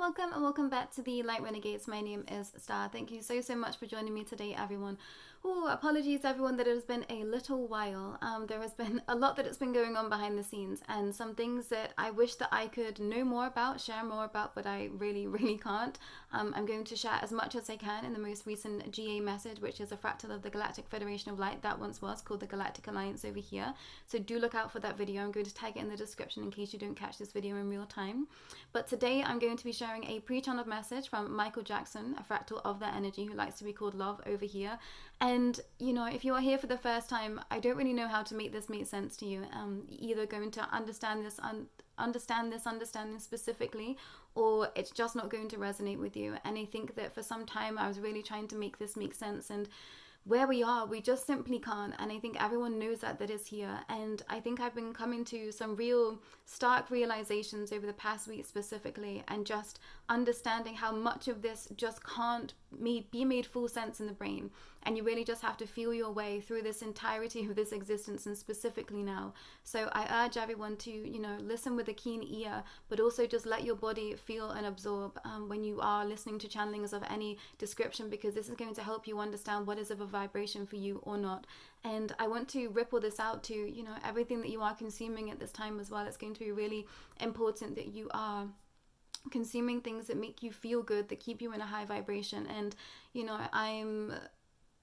Welcome and welcome back to the Light Renegades. My name is Starr. Thank you so much for joining me today, everyone. Oh, apologies everyone that it has been a little while. There has been a lot that has been going on behind the scenes, and some things that I wish that I could know more about, share more about, but I really can't. I'm going to share as much as I can in the most recent GA message, which is a fractal of the Galactic Federation of Light that once was called the Galactic Alliance over here. So do look out for that video. I'm going to tag it in the description in case you don't catch this video in real time. But today I'm going to be sharing a pre-channeled message from Michael Jackson, a fractal of that energy who likes to be called Love over here. And, you know, if you are here for the first time, I don't really know how to make this make sense to you. Either going to understand this specifically, or it's just not going to resonate with you. And I think that for some time I was really trying to make this make sense, and where we are, we just simply can't. And I think everyone knows that is here. And I think I've been coming to some real stark realizations over the past week specifically, and just understanding how much of this just can't be made full sense in the brain. And you really just have to feel your way through this entirety of this existence, and specifically now. So I urge everyone to, you know, listen with a keen ear, but also just let your body feel and absorb when you are listening to channelings of any description, because this is going to help you understand what is of a vibration for you or not. And I want to ripple this out to, you know, everything that you are consuming at this time as well. It's going to be really important that you are consuming things that make you feel good, that keep you in a high vibration. And, you know,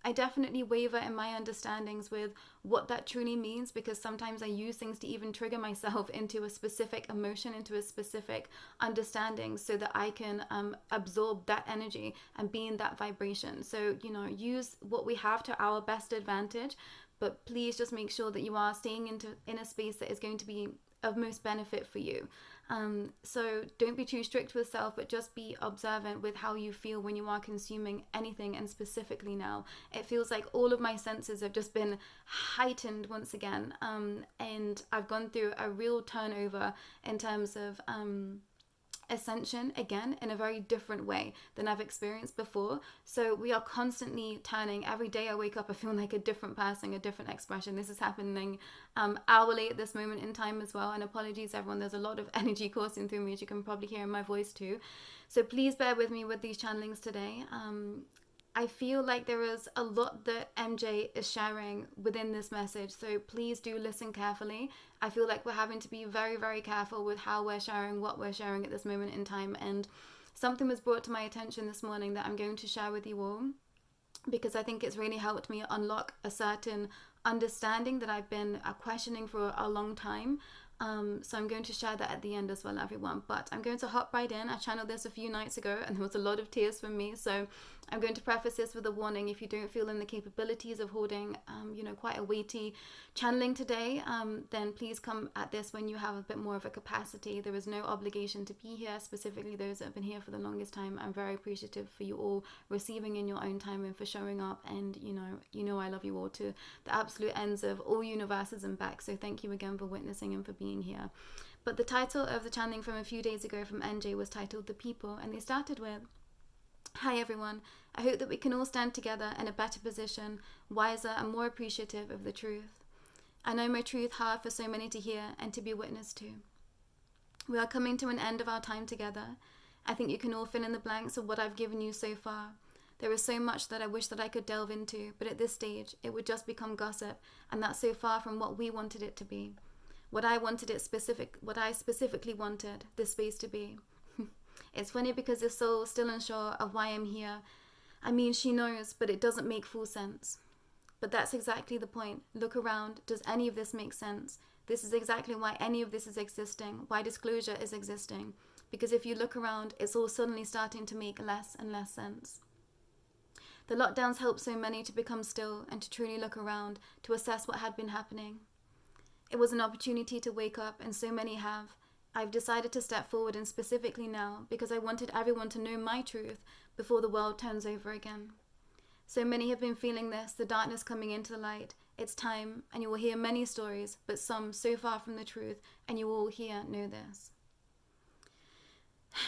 I definitely waver in my understandings with what that truly means, because sometimes I use things to even trigger myself into a specific emotion, into a specific understanding, so that I can absorb that energy and be in that vibration. So, you know, use what we have to our best advantage, but please just make sure that you are staying in a space that is going to be of most benefit for you. So don't be too strict with self, but just be observant with how you feel when you are consuming anything. And specifically now, it feels like all of my senses have just been heightened once again, and I've gone through a real turnover in terms of ascension again, in a very different way than I've experienced before. So we are constantly turning. Every day I wake up, I feel like a different person, a different expression. This is happening hourly at this moment in time as well. And apologies everyone, there's a lot of energy coursing through me, as you can probably hear in my voice too. So please bear with me with these channelings today. I feel like there is a lot that MJ is sharing within this message, so please do listen carefully. I feel like we're having to be very careful with how we're sharing, what we're sharing at this moment in time. And something was brought to my attention this morning that I'm going to share with you all, because I think it's really helped me unlock a certain understanding that I've been questioning for a long time. So I'm going to share that at the end as well, everyone. But I'm going to hop right in. I channeled this a few nights ago, and there was a lot of tears from me. So I'm going to preface this with a warning. If you don't feel in the capabilities of holding, you know, quite a weighty channeling today, then please come at this when you have a bit more of a capacity. There is no obligation to be here. Specifically, those that have been here for the longest time, I'm very appreciative for you all receiving in your own time and for showing up. And you know, I love you all to the absolute ends of all universes and back. So thank you again for witnessing and for being here. But the title of the channeling from a few days ago from NJ was titled The People, and they started with, "Hi everyone, I hope that we can all stand together in a better position, wiser and more appreciative of the truth. I know my truth hard for so many to hear and to be witness to. We are coming to an end of our time together. I think you can all fill in the blanks of what I've given you so far. There is so much that I wish that I could delve into, but at this stage, it would just become gossip, and that's so far from what we wanted it to be. What I specifically wanted this space to be. It's funny because this soul is still unsure of why I'm here. I mean, she knows, but it doesn't make full sense. But that's exactly the point. Look around. Does any of this make sense? This is exactly why any of this is existing, why disclosure is existing. Because if you look around, it's all suddenly starting to make less and less sense. The lockdowns helped so many to become still and to truly look around, to assess what had been happening. It was an opportunity to wake up, and so many have. I've decided to step forward, and specifically now, because I wanted everyone to know my truth before the world turns over again. So many have been feeling this, the darkness coming into the light. It's time, and you will hear many stories, but some so far from the truth, and you all here know this.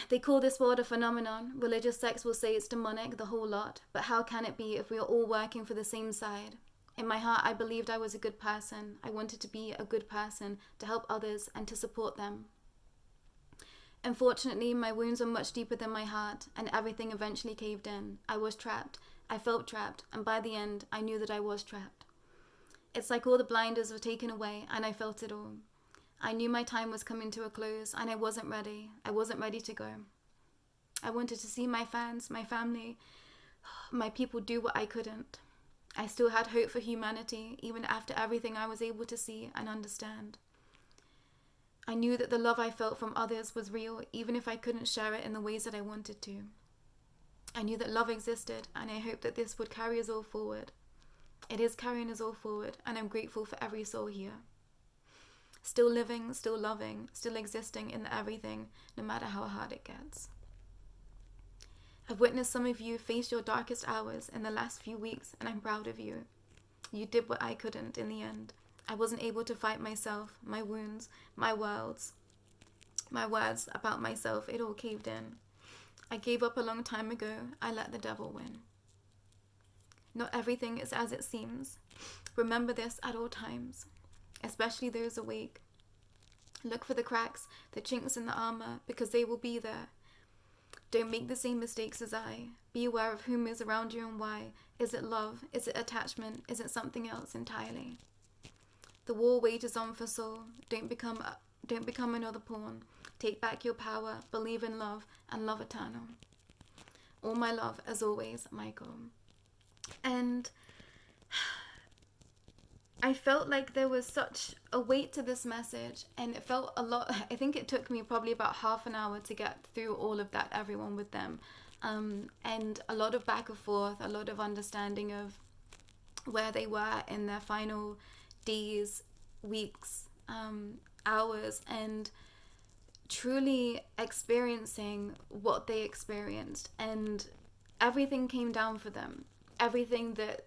They call this world a phenomenon. Religious sects will say it's demonic, the whole lot. But how can it be if we are all working for the same side? In my heart, I believed I was a good person. I wanted to be a good person, to help others and to support them. Unfortunately, my wounds were much deeper than my heart, and everything eventually caved in. I was trapped. I felt trapped, and by the end, I knew that I was trapped. It's like all the blinders were taken away, and I felt it all. I knew my time was coming to a close, and I wasn't ready. I wasn't ready to go. I wanted to see my fans, my family, my people do what I couldn't. I still had hope for humanity, even after everything I was able to see and understand. I knew that the love I felt from others was real, even if I couldn't share it in the ways that I wanted to. I knew that love existed, and I hoped that this would carry us all forward. It is carrying us all forward, and I'm grateful for every soul here. Still living, still loving, still existing in everything, no matter how hard it gets. I've witnessed some of you face your darkest hours in the last few weeks, and I'm proud of you. You did what I couldn't in the end. I wasn't able to fight myself, my wounds, my words about myself. It all caved in. I gave up a long time ago. I let the devil win. Not everything is as it seems. Remember this at all times, especially those awake. Look for the cracks, the chinks in the armor, because they will be there. Don't make the same mistakes as I. Be aware of whom is around you and why. Is it love? Is it attachment? Is it something else entirely? The war wages on for soul. Don't become another pawn. Take back your power. Believe in love and love eternal. All my love, as always, Michael. And I felt like there was such a weight to this message, and it felt a lot. I think it took me probably about half an hour to get through all of that, everyone with them, and a lot of back and forth, a lot of understanding of where they were in their final days, weeks, hours, and truly experiencing what they experienced. And everything came down for them. Everything that,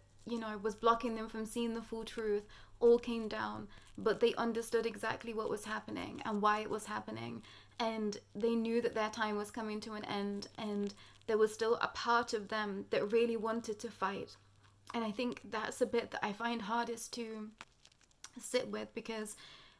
was blocking them from seeing the full truth all came down, but they understood exactly what was happening and why it was happening. And they knew that their time was coming to an end, and there was still a part of them that really wanted to fight. And I think that's a bit that I find hardest to sit with, because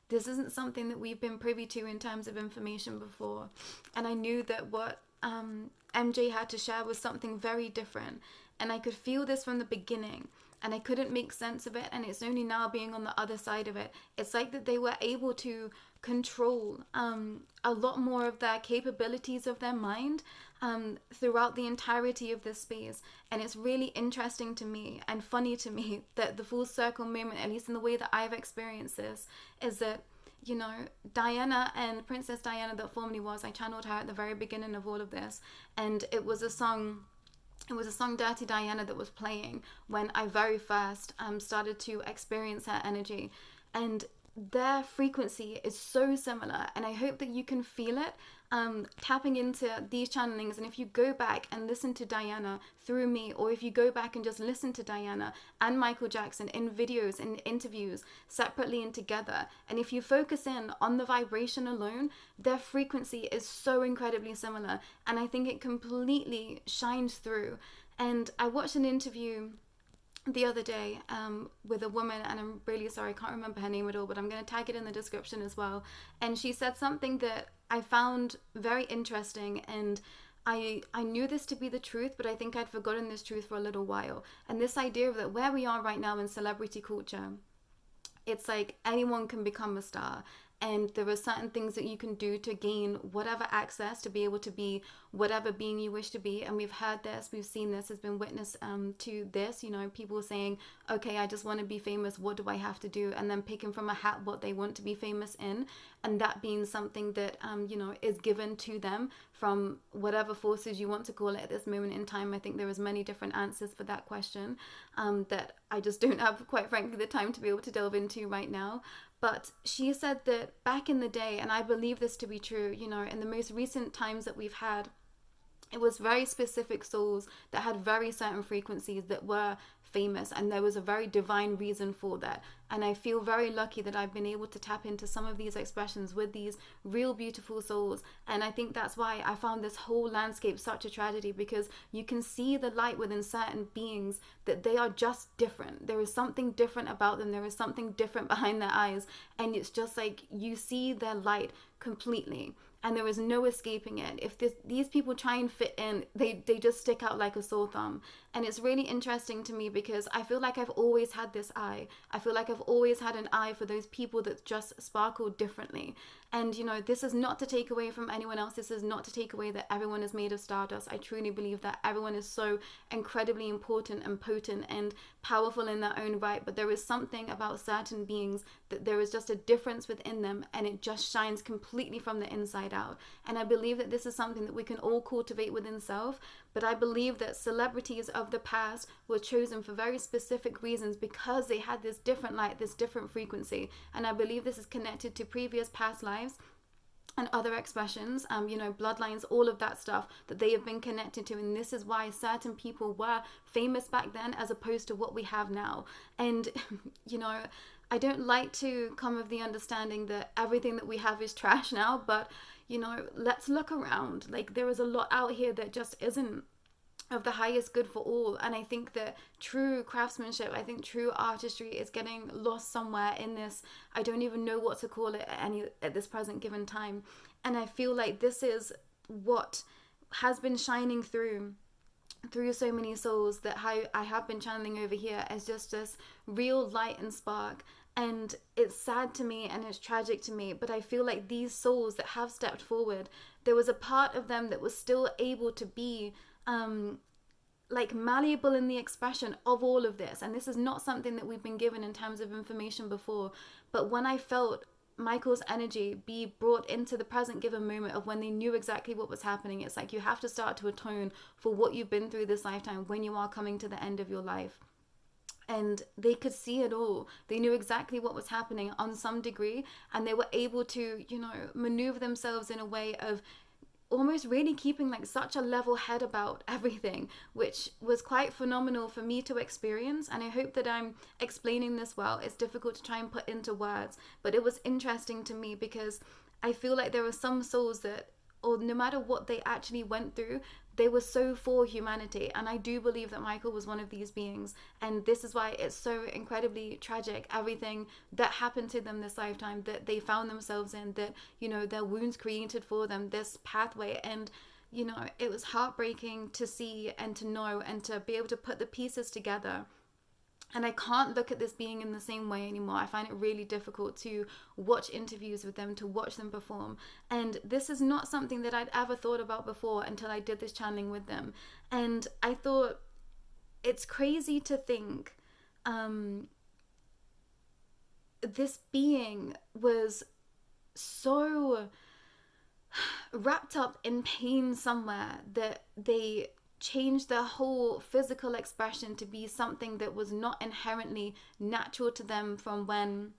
this isn't something that we've been privy to in terms of information before. And I knew that what MJ had to share was something very different. And I could feel this from the beginning, and I couldn't make sense of it. And it's only now, being on the other side of it, it's like that they were able to control a lot more of their capabilities of their mind throughout the entirety of this space. And it's really interesting to me and funny to me that the full circle moment, at least in the way that I've experienced this, is that Diana and Princess Diana, that formerly was, I channeled her at the very beginning of all of this, and it was a song Dirty Diana that was playing when I very first started to experience her energy. And their frequency is so similar, and I hope that you can feel it tapping into these channelings. And if you go back and listen to Diana through me, or if you go back and just listen to Diana and Michael Jackson in videos and interviews separately and together, and if you focus in on the vibration alone, their frequency is so incredibly similar, and I think it completely shines through. And I watched an interview the other day with a woman, and I'm really sorry, I can't remember her name at all, but I'm going to tag it in the description as well. And she said something that I found very interesting, and I knew this to be the truth, but I think I'd forgotten this truth for a little while. And this idea of that where we are right now in celebrity culture, it's like anyone can become a star. And there are certain things that you can do to gain whatever access to be able to be whatever being you wish to be. And we've heard this, we've seen this, has been witness to this, people saying, okay, I just want to be famous. What do I have to do? And then picking from a hat what they want to be famous in. And that being something that, is given to them from whatever forces you want to call it at this moment in time. I think there is many different answers for that question that I just don't have, quite frankly, the time to be able to delve into right now. But she said that back in the day, and I believe this to be true, in the most recent times that we've had, it was very specific souls that had very certain frequencies that were famous, and there was a very divine reason for that. And I feel very lucky that I've been able to tap into some of these expressions with these real beautiful souls. And I think that's why I found this whole landscape such a tragedy, because you can see the light within certain beings, that they are just different. There is something different about them. There is something different behind their eyes, and it's just like you see their light completely. and there is no escaping it. If these people try and fit in, they just stick out like a sore thumb. And it's really interesting to me because I feel like I've always had this eye. I feel like I've always had an eye for those people that just sparkle differently. And, you know, this is not to take away from anyone else. This is not to take away that everyone is made of stardust. I truly believe that everyone is so incredibly important and potent and powerful in their own right. But there is something about certain beings that there is just a difference within them, and it just shines completely from the inside out. And I believe that this is something that we can all cultivate within self. But I believe that celebrities of the past were chosen for very specific reasons because they had this different light, this different frequency. And I believe this is connected to previous past lives and other expressions, you know, bloodlines, all of that stuff that they have been connected to. And this is why certain people were famous back then as opposed to what we have now. And, you know, I don't like to come with the understanding that everything that we have is trash now, but, you know, let's look around. Like, there is a lot out here that just isn't of the highest good for all. And I think that true craftsmanship, I think true artistry is getting lost somewhere in this. I don't even know what to call it at this present given time. And I feel like this is what has been shining through so many souls that I have been channeling over here as just this real light and spark. And it's sad to me and it's tragic to me, but I feel like these souls that have stepped forward, there was a part of them that was still able to be like malleable in the expression of all of this. And this is not something that we've been given in terms of information before. But when I felt Michael's energy be brought into the present given moment of when they knew exactly what was happening, it's like you have to start to atone for what you've been through this lifetime when you are coming to the end of your life. And they could see it all. They knew exactly what was happening on some degree, and they were able to, you know, maneuver themselves in a way of almost really keeping like such a level head about everything, which was quite phenomenal for me to experience. And I hope that I'm explaining this well. It's difficult to try and put into words, but it was interesting to me because I feel like there are some souls that, or no matter what they actually went through, they were so for humanity. And I do believe that Michael was one of these beings. And this is why it's so incredibly tragic, everything that happened to them this lifetime, that they found themselves in, that, you know, their wounds created for them this pathway. And, you know, it was heartbreaking to see and to know and to be able to put the pieces together. And I can't look at this being in the same way anymore. I find it really difficult to watch interviews with them, to watch them perform. And this is not something that I'd ever thought about before until I did this channeling with them. And I thought, it's crazy to think this being was so wrapped up in pain somewhere that they changed their whole physical expression to be something that was not inherently natural to them from when,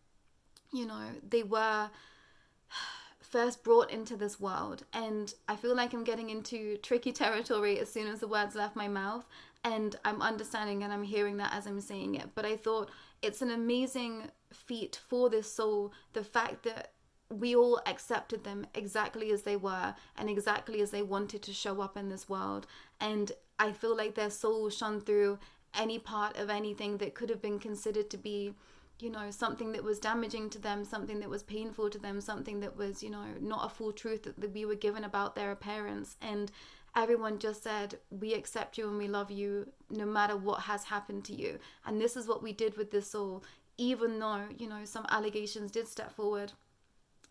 you know, they were first brought into this world. And I feel like I'm getting into tricky territory as soon as the words left my mouth, and I'm understanding and I'm hearing that as I'm saying it. But I thought it's an amazing feat for this soul, the fact that we all accepted them exactly as they were and exactly as they wanted to show up in this world. And I feel like their soul shone through any part of anything that could have been considered to be, you know, something that was damaging to them, something that was painful to them, something that was, you know, not a full truth that we were given about their appearance. And everyone just said, we accept you and we love you no matter what has happened to you. And this is what we did with this soul, even though, you know, some allegations did step forward.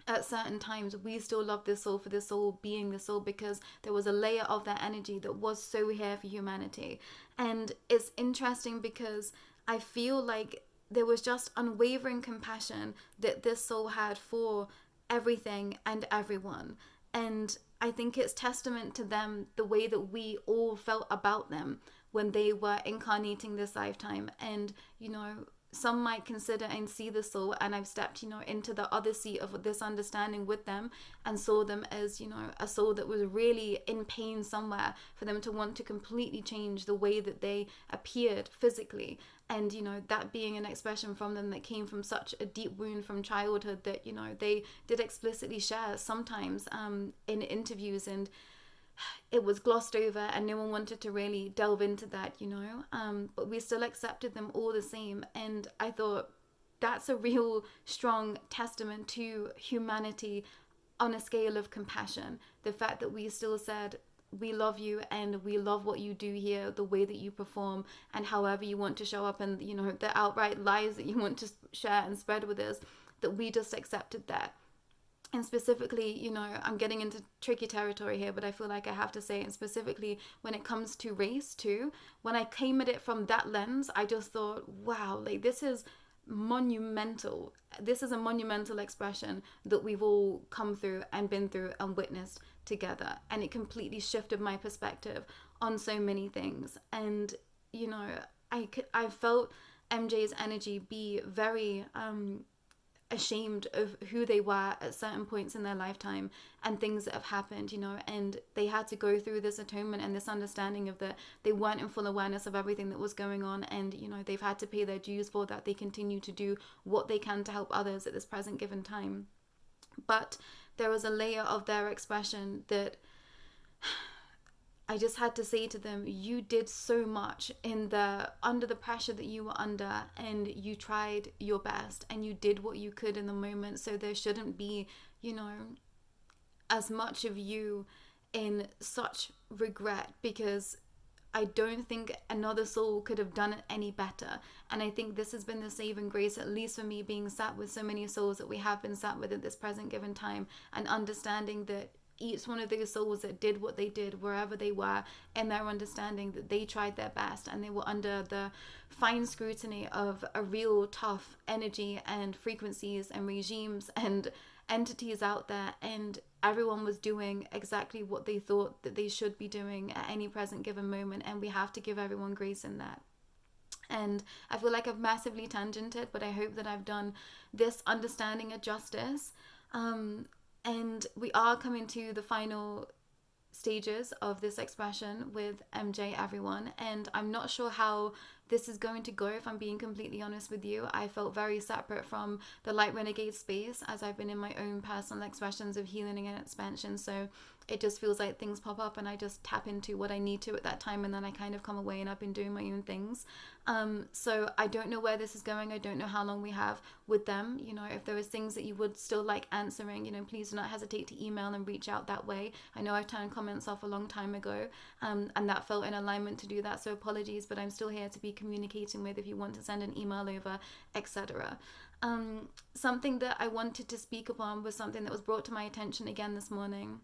At certain times, we still love this soul for this soul being the soul, because there was a layer of that energy that was so here for humanity. And it's interesting because I feel like there was just unwavering compassion that this soul had for everything and everyone. And I think it's testament to them the way that we all felt about them when they were incarnating this lifetime. And, you know, some might consider and see the soul, and I've stepped, you know, into the other seat of this understanding with them and saw them as, you know, a soul that was really in pain somewhere, for them to want to completely change the way that they appeared physically. And, you know, that being an expression from them that came from such a deep wound from childhood that, you know, they did explicitly share sometimes in interviews, and it was glossed over and no one wanted to really delve into that, you know, but we still accepted them all the same. And I thought that's a real strong testament to humanity on a scale of compassion. The fact that we still said, we love you and we love what you do here, the way that you perform and however you want to show up, and you know, the outright lies that you want to share and spread with us, that we just accepted that. And specifically, you know, I'm getting into tricky territory here, but I feel like I have to say it. And specifically when it comes to race too, when I came at it from that lens, I just thought, wow, like this is monumental. This is a monumental expression that we've all come through and been through and witnessed together. And it completely shifted my perspective on so many things. And, you know, I felt MJ's energy be very ashamed of who they were at certain points in their lifetime and things that have happened, you know, and they had to go through this atonement and this understanding of that they weren't in full awareness of everything that was going on, and you know, they've had to pay their dues for that. They continue to do what they can to help others at this present given time, but there was a layer of their expression that I just had to say to them, you did so much under the pressure that you were under, and you tried your best and you did what you could in the moment. So there shouldn't be, you know, as much of you in such regret, because I don't think another soul could have done it any better. And I think this has been the saving grace, at least for me, being sat with so many souls that we have been sat with at this present given time, and understanding that each one of those souls that did what they did wherever they were, in their understanding that they tried their best and they were under the fine scrutiny of a real tough energy and frequencies and regimes and entities out there, and everyone was doing exactly what they thought that they should be doing at any present given moment, and we have to give everyone grace in that. And I feel like I've massively tangented, but I hope that I've done this understanding a justice. And we are coming to the final stages of this expression with MJ, everyone. And I'm not sure how this is going to go, if I'm being completely honest with you. I felt very separate from the Light Renegade space, as I've been in my own personal expressions of healing and expansion. So it just feels like things pop up and I just tap into what I need to at that time, and then I kind of come away and I've been doing my own things. So I don't know where this is going. I don't know how long we have with them. You know, if there is things that you would still like answering, you know, please do not hesitate to email and reach out that way. I know I've turned comments off a long time ago, and that felt in alignment to do that, so apologies, but I'm still here to be communicating with if you want to send an email over, etc. Something that I wanted to speak upon was something that was brought to my attention again this morning.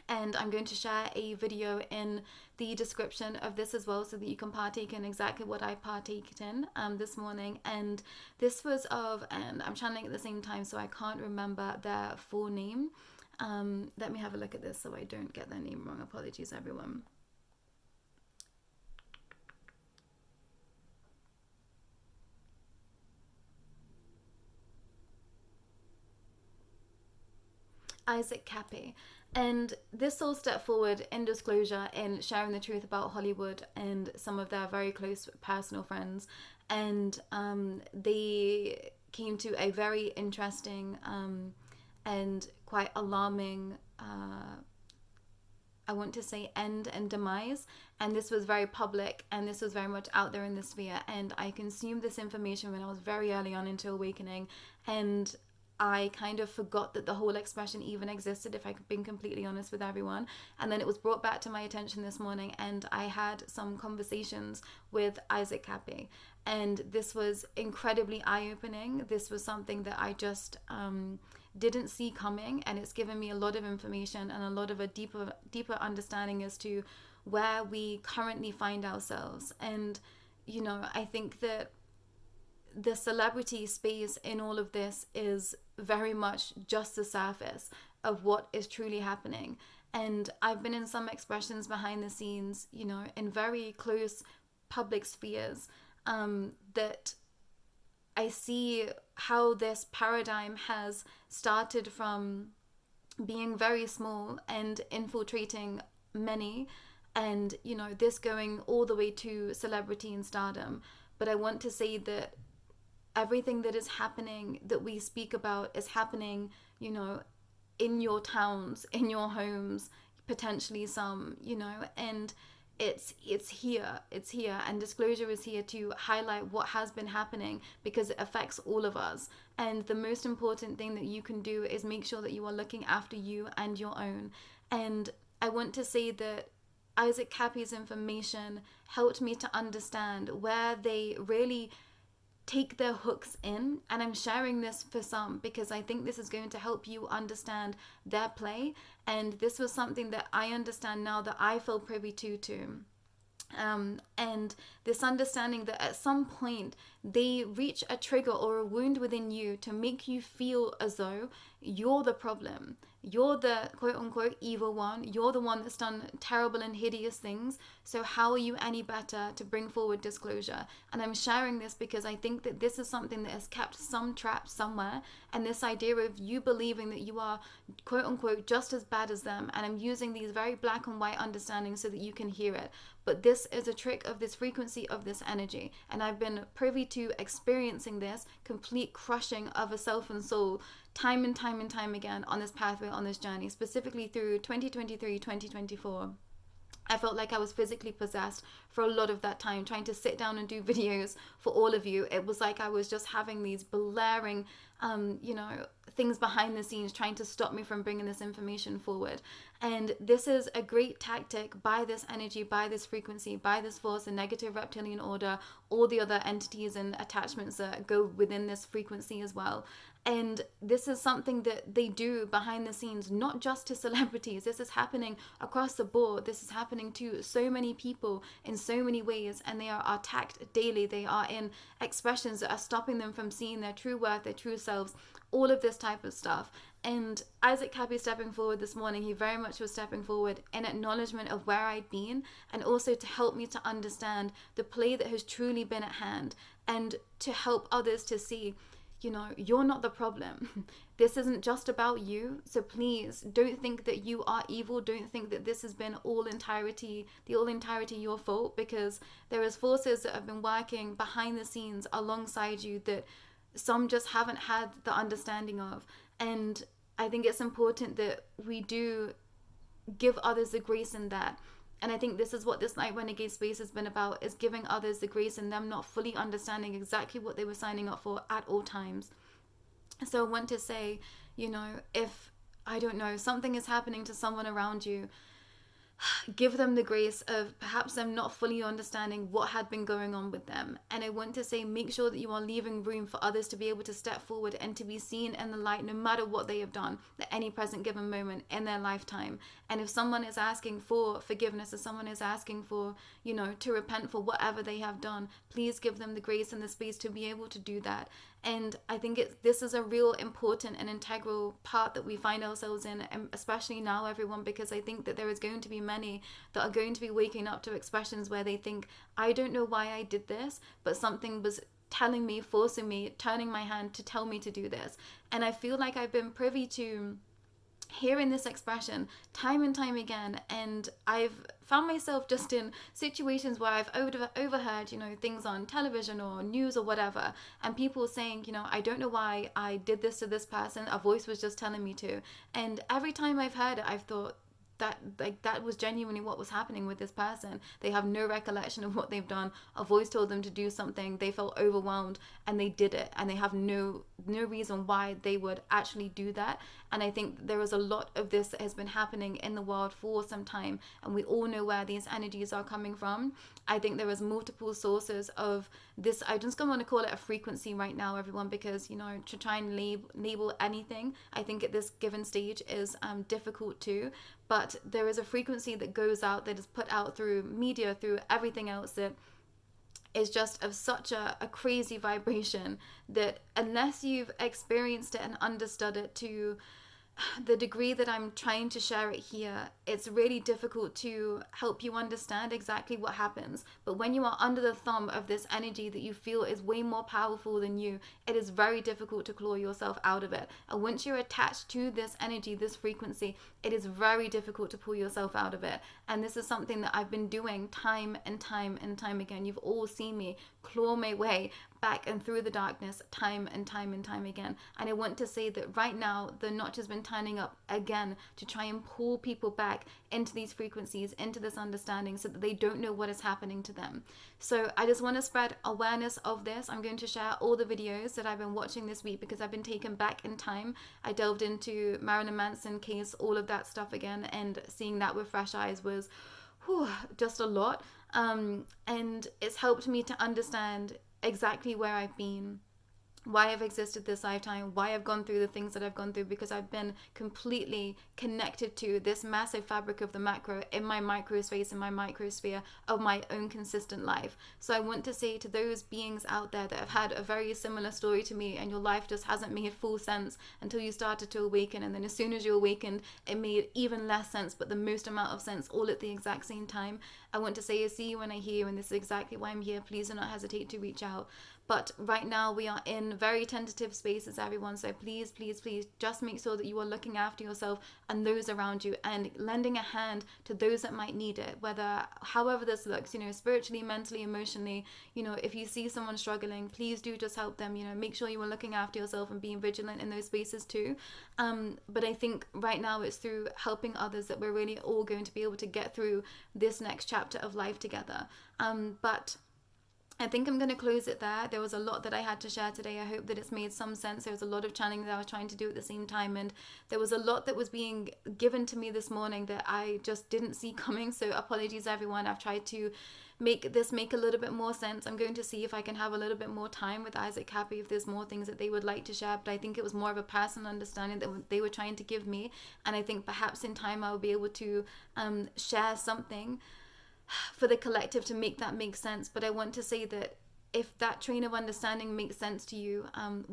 And I'm going to share a video in the description of this as well, so that you can partake in exactly what I partaked in this morning. And this was of, and I'm channeling at the same time, so I can't remember their full name. Let me have a look at this so I don't get their name wrong. Apologies, everyone. Issac Kappy. And this soul stepped forward in disclosure, in sharing the truth about Hollywood and some of their very close personal friends. And they came to a very interesting and quite alarming, I want to say, end and demise. And this was very public, and this was very much out there in the sphere. And I consumed this information when I was very early on into awakening, and I kind of forgot that the whole expression even existed, if I've been completely honest with everyone. And then it was brought back to my attention this morning, and I had some conversations with Issac Kappy, and this was incredibly eye-opening. This was something that I just didn't see coming, and it's given me a lot of information and a lot of a deeper understanding as to where we currently find ourselves. And you know, I think that the celebrity space in all of this is very much just the surface of what is truly happening. And I've been in some expressions behind the scenes, you know, in very close public spheres, that I see how this paradigm has started from being very small and infiltrating many, and you know, this going all the way to celebrity and stardom. But I want to say that everything that is happening, that we speak about, is happening, you know, in your towns, in your homes, potentially some, you know, and it's here, and disclosure is here to highlight what has been happening, because it affects all of us. And the most important thing that you can do is make sure that you are looking after you and your own. And I want to say that Issac Kappy's information helped me to understand where they really take their hooks in, and I'm sharing this for some because I think this is going to help you understand their play. And this was something that I understand now, that I feel privy to. And this understanding that at some point they reach a trigger or a wound within you to make you feel as though you're the problem. You're the quote unquote evil one. You're the one that's done terrible and hideous things. So how are you any better to bring forward disclosure? And I'm sharing this because I think that this is something that has kept some trapped somewhere. And this idea of you believing that you are quote unquote just as bad as them. And I'm using these very black and white understandings so that you can hear it. But this is a trick of this frequency, of this energy. And I've been privy to experiencing this complete crushing of a self and soul time and time and time again on this pathway, on this journey, specifically through 2023, 2024. I felt like I was physically possessed for a lot of that time, trying to sit down and do videos for all of you. It was like I was just having these blaring, things behind the scenes trying to stop me from bringing this information forward. And this is a great tactic by this energy, by this frequency, by this force, the negative reptilian order, all the other entities and attachments that go within this frequency as well. And this is something that they do behind the scenes, not just to celebrities. This is happening across the board. This is happening to so many people in so many ways, and they are attacked daily. They are in expressions that are stopping them from seeing their true worth, their true selves, all of this type of stuff. And Issac Kappy stepping forward this morning, he very much was stepping forward in acknowledgement of where I'd been, and also to help me to understand the play that has truly been at hand, and to help others to see, you're not the problem. This isn't just about you. So please don't think that you are evil. Don't think that this has been the all entirety your fault, because there is forces that have been working behind the scenes alongside you that some just haven't had the understanding of. And I think it's important that we do give others the grace in that. And I think this is what this Light Renegade space has been about, is giving others the grace and them not fully understanding exactly what they were signing up for at all times. So I want to say, if, I don't know, something is happening to someone around you, give them the grace of perhaps them not fully understanding what had been going on with them. And I want to say, make sure that you are leaving room for others to be able to step forward and to be seen in the light, no matter what they have done at any present given moment in their lifetime. And if someone is asking for forgiveness, if someone is asking for, to repent for whatever they have done, please give them the grace and the space to be able to do that. And I think this is a real important and integral part that we find ourselves in, and especially now, everyone, because I think that there is going to be many that are going to be waking up to expressions where they think, I don't know why I did this, but something was telling me, forcing me, turning my hand to tell me to do this. And I feel like I've been privy to hearing this expression time and time again, and I've found myself just in situations where I've overheard things on television or news or whatever, and people saying, I don't know why I did this to this person, a voice was just telling me to. And every time I've heard it, I've thought that was genuinely what was happening with this person. They have no recollection of what they've done. A voice told them to do something, they felt overwhelmed, and they did it, and they have no reason why they would actually do that. And I think there is a lot of this that has been happening in the world for some time, and we all know where these energies are coming from. I think there is multiple sources of this. I just don't want to call it a frequency right now, everyone, because to try and label anything, I think at this given stage is difficult too. But there is a frequency that goes out, that is put out through media, through everything else, that is just of such a crazy vibration that unless you've experienced it and understood it to the degree that I'm trying to share it here, it's really difficult to help you understand exactly what happens. But when you are under the thumb of this energy that you feel is way more powerful than you, it is very difficult to claw yourself out of it. And once you're attached to this energy, this frequency, it is very difficult to pull yourself out of it. And this is something that I've been doing time and time and time again. You've all seen me claw my way back and through the darkness time and time and time again. And I want to say that right now the notch has been turning up again to try and pull people back into these frequencies, into this understanding, so that they don't know what is happening to them. So I just want to spread awareness of this. I'm going to share all the videos that I've been watching this week because I've been taken back in time. I delved into Marilyn Manson case, all of that stuff again, and seeing that with fresh eyes was just a lot. And it's helped me to understand exactly where I've been, why I've existed this lifetime, why I've gone through the things that I've gone through, because I've been completely connected to this massive fabric of the macro in my micro space, in my microsphere of my own consistent life. So I want to say to those beings out there that have had a very similar story to me, and your life just hasn't made full sense until you started to awaken, and then as soon as you awakened it made even less sense, but the most amount of sense all at the exact same time. I want to say I see you when I hear you, and this is exactly why I'm here. Please do not hesitate to reach out. But right now we are in very tentative spaces, everyone. So please, please, please just make sure that you are looking after yourself and those around you, and lending a hand to those that might need it, whether, however this looks, spiritually, mentally, emotionally. If you see someone struggling, please do just help them. Make sure you are looking after yourself and being vigilant in those spaces too. But I think right now it's through helping others that we're really all going to be able to get through this next chapter of life together. But I think I'm going to close it there. There was a lot that I had to share today. I hope that it's made some sense. There was a lot of channeling that I was trying to do at the same time, and there was a lot that was being given to me this morning that I just didn't see coming. So apologies, everyone. I've tried to make this make a little bit more sense. I'm going to see if I can have a little bit more time with Issac Kappy, if there's more things that they would like to share. But I think it was more of a personal understanding that they were trying to give me, and I think perhaps in time I will be able to share something for the collective to make that make sense. But I want to say that if that train of understanding makes sense to you,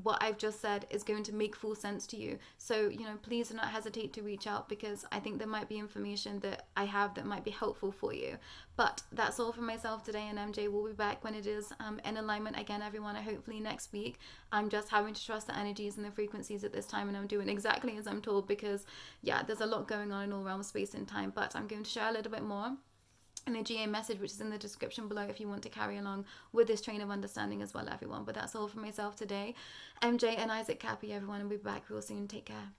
what I've just said is going to make full sense to you. So, please do not hesitate to reach out, because I think there might be information that I have that might be helpful for you. But that's all from myself today, and MJ will be back when it is in alignment again, everyone, hopefully next week. I'm just having to trust the energies and the frequencies at this time, and I'm doing exactly as I'm told, because there's a lot going on in all realms, space and time. But I'm going to share a little bit more in a GA message, which is in the description below, if you want to carry along with this train of understanding as well, everyone. But that's all for myself today. MJ and Issac Kappy, everyone, and we'll be back real soon. Take care.